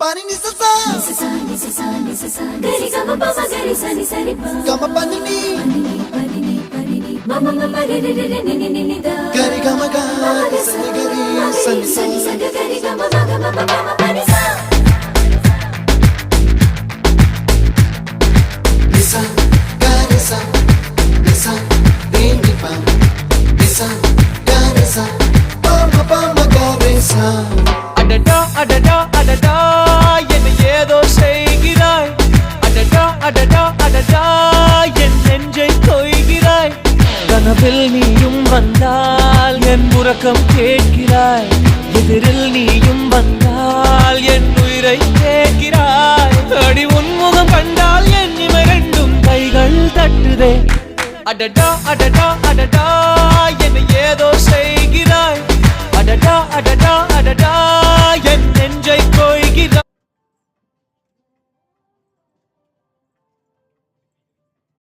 Pani ni sa gari gama pa ma gari sa ni sa ni pa gama pani ni mama mama re re re ni ni ni da gari gama ga sa ni gari sa ni sa gari gama ma pani sa nisa gari sa re ni pa nisa gari sa pa ma gari sa adada adada adada என்ன ஏதோ செய்கிறாய் adada adada adada என் நெஞ்சை கொய்கிறாய் கனவில் நீயும் வந்தால் என் உறக்கம் கேட்கிறாய் எதிரில் நீயும் வந்தால் என் உயிரை கேட்கிறாய் அடி உன்முகம் கண்டால் என் இமை ரெண்டும் கைகள் தட்டுதே adada adada adada என்ன ஏதோ செய்கிறாய் adada adada adada என் நெஞ்சை